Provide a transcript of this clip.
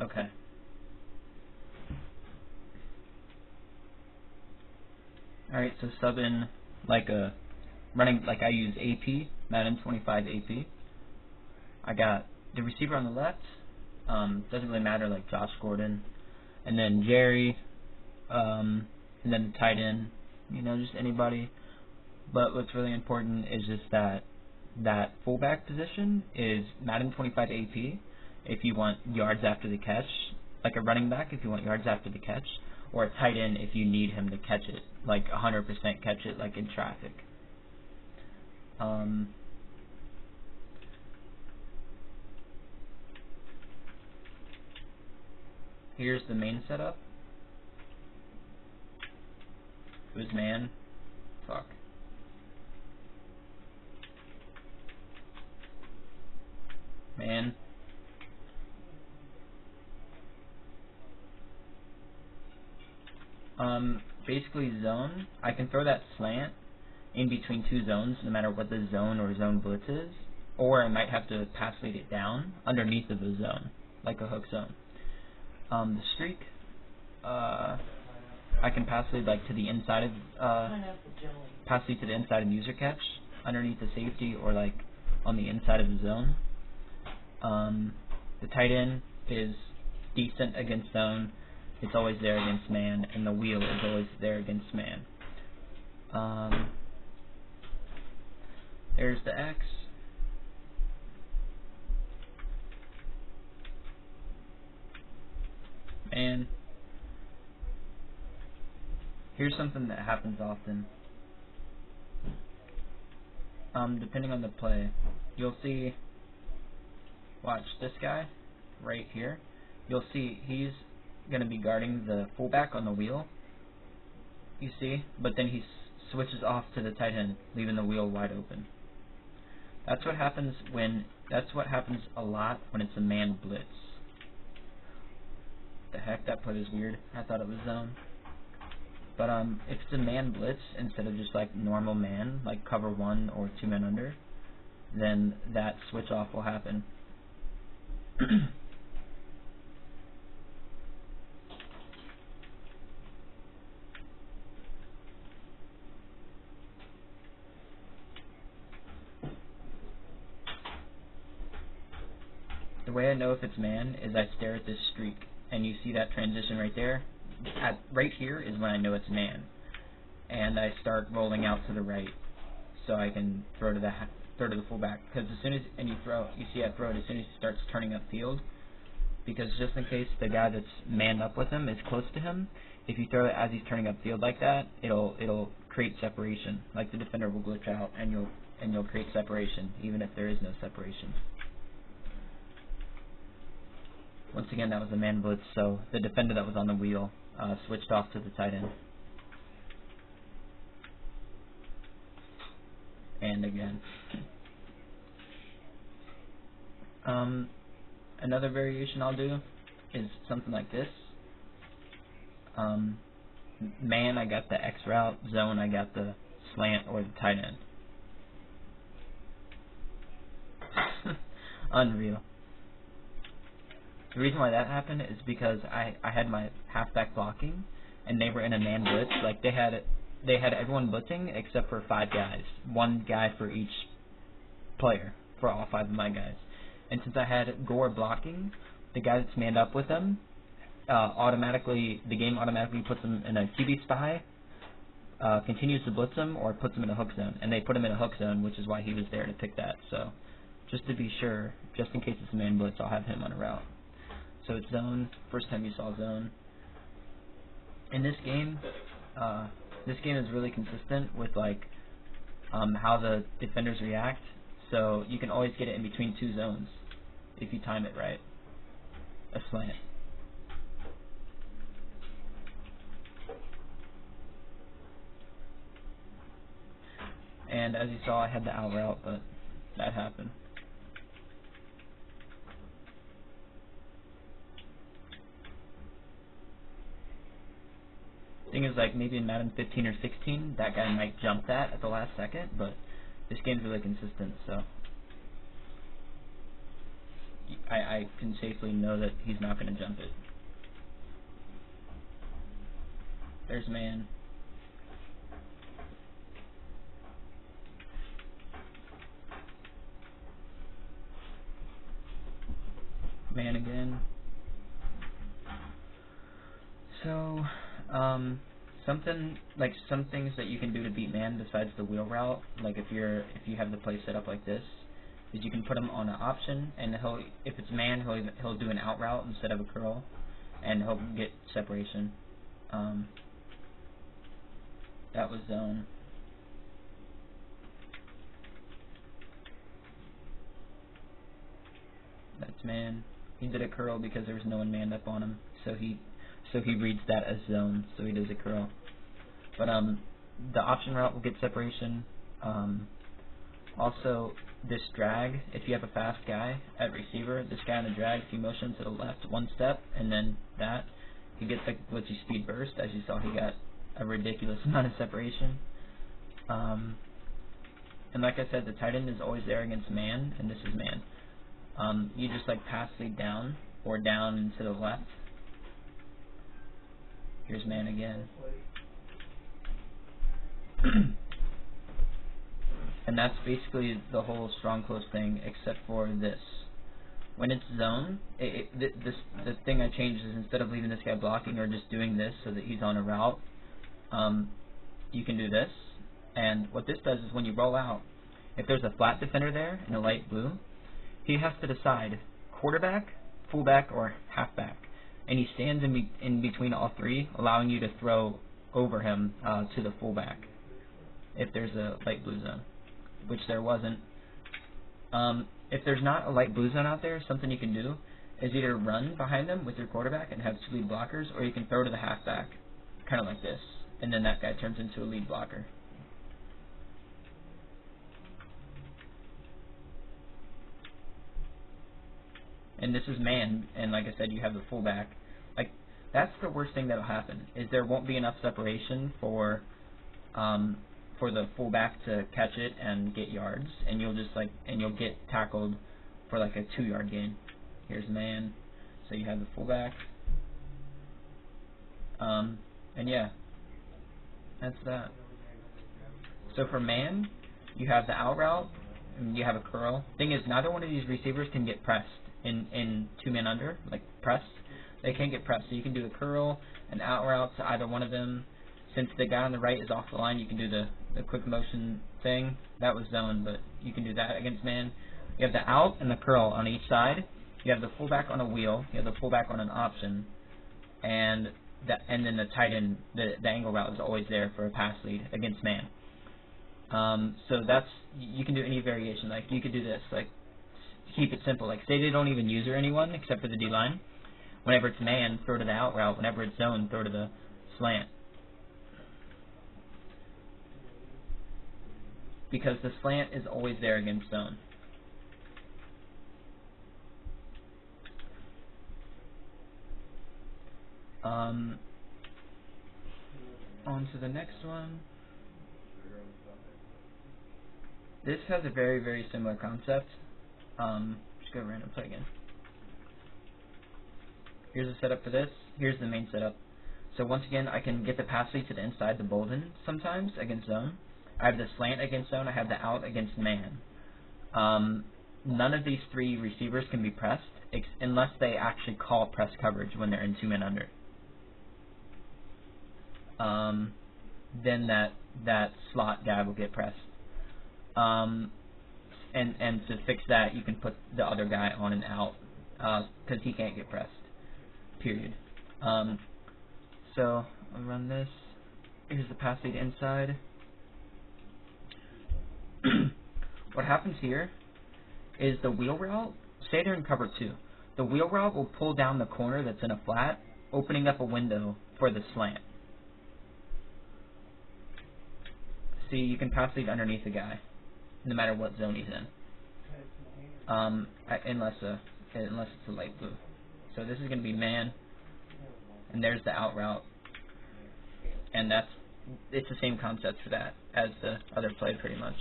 Okay. Alright, so sub in like a running, like I use AP, Madden 25 AP. I got the receiver on the left, doesn't really matter, like Josh Gordon, and then Jerry, and then the tight end, you know, just anybody. But what's really important is just that fullback position is Madden 25 AP if you want yards after the catch, like a running back if you want yards after the catch, or a tight end if you need him to catch it, like 100% catch it, like in traffic. Here's the main setup. Who's man? Fuck. Man. Basically zone. I can throw that slant in between two zones, no matter what the zone or zone blitz is, or I might have to pass lead it down underneath of the zone, like a hook zone. The streak, I can pass lead like to the inside of, pass lead to the inside of user catch, underneath the safety, or like on the inside of the zone. The tight end is decent against zone. It's always there against man, and the wheel is always there against man. There's the X. And here's something that happens often. Depending on the play, you'll see, watch this guy right here. You'll see he's going to be guarding the fullback on the wheel, you see, but then he switches off to the tight end, leaving the wheel wide open. That's what happens a lot when it's a man blitz. The heck, that play is weird. I thought it was zone. But if it's a man blitz instead of just like normal man, like cover one or two men under, then that switch off will happen. The way I know if it's man is I stare at this streak, and you see that transition right there. Right here is when I know it's man, and I start rolling out to the right, so I can throw to the fullback. Because as soon as you see I throw it as soon as he starts turning upfield. Because just in case the guy that's manned up with him is close to him, if you throw it as he's turning upfield like that, it'll create separation. Like the defender will glitch out, and you'll create separation, even if there is no separation. Once again, that was a man blitz, so the defender that was on the wheel switched off to the tight end. And again. Another variation I'll do is something like this. Man, I got the X route. Zone, I got the slant or the tight end. Unreal. The reason why that happened is because I had my halfback blocking, and they were in a man blitz. Like they had everyone blitzing except for 5 guys, 1 guy for each player for all 5 of my guys. And since I had Gore blocking, the guy that's manned up with them, the game automatically puts him in a QB spy, continues to blitz him, or puts him in a hook zone. And they put him in a hook zone, which is why he was there to pick that. So just to be sure, just in case it's a man blitz, I'll have him on a route. So it's zone. First time you saw zone. In this game is really consistent with like how the defenders react. So you can always get it in between 2 zones if you time it right. A slant. And as you saw, I had the out route, but that happened. Thing is, like, maybe in Madden 15 or 16, that guy might jump that at the last second, but this game's really consistent, so I can safely know that he's not going to jump it. There's man. Man again. So, something like some things that you can do to beat man besides the wheel route, like if you have the play set up like this, is you can put him on an option, and if it's man, he'll do an out route instead of a curl, and he'll get separation. That was zone. That's man. He did a curl because there was no one manned up on him, so he reads that as zone, so he does a curl. But the option route will get separation. Also, this drag, if you have a fast guy at receiver, this guy on the drag, if you motion to the left one step, and then that, he gets like glitchy speed burst. As you saw, he got a ridiculous amount of separation. And like I said, the tight end is always there against man, and this is man. You just like pass lead down, or down and to the left. Here's man again. And that's basically the whole strong close thing, except for this. When it's zone, the thing I changed is instead of leaving this guy blocking or just doing this so that he's on a route, you can do this. And what this does is when you roll out, if there's a flat defender there in a light blue, he has to decide quarterback, fullback, or halfback. And he stands in between all three, allowing you to throw over him to the fullback if there's a light blue zone, which there wasn't. If there's not a light blue zone out there, something you can do is either run behind them with your quarterback and have two lead blockers, or you can throw to the halfback, kind of like this, and then that guy turns into a lead blocker. And this is man, and like I said, you have the fullback. Like, that's the worst thing that'll happen, is there won't be enough separation for the fullback to catch it and get yards, and you'll get tackled for like a 2-yard gain. Here's man, so you have the fullback, and yeah, that's that. So for man, you have the out route, and you have a curl. Thing is, neither one of these receivers can get pressed in 2-man under, like press. They can't get pressed, so you can do a curl, an out route to either one of them. Since the guy on the right is off the line, you can do the quick motion thing. That was zone, but you can do that against man. You have the out and the curl on each side. You have the fullback on a wheel. You have the fullback on an option, and then the tight end, the angle route is always there for a pass lead against man. So you can do any variation. Like you could do this, like keep it simple. Like say they don't even use anyone except for the D line. Whenever it's man, throw to the out route. Whenever it's zone, throw to the slant. Because the slant is always there against zone. On to the next one. This has a very, very similar concept. Just go random play again. Here's the setup for this. Here's the main setup. So once again, I can get the pass lead to the inside, the Bolden sometimes against zone. I have the slant against zone. I have the out against man. None of these three receivers can be pressed unless they actually call press coverage when they're in 2-man under. Then that slot guy will get pressed. And to fix that, you can put the other guy on and out because he can't get pressed. Period. So I'll run this. Here's the pass lead inside. What happens here is the wheel route, say they're in cover 2, the wheel route will pull down the corner that's in a flat, opening up a window for the slant. See, you can pass lead underneath the guy, no matter what zone he's in, unless it's a light blue. So this is going to be man, and there's the out route, and it's the same concept for that as the other play pretty much.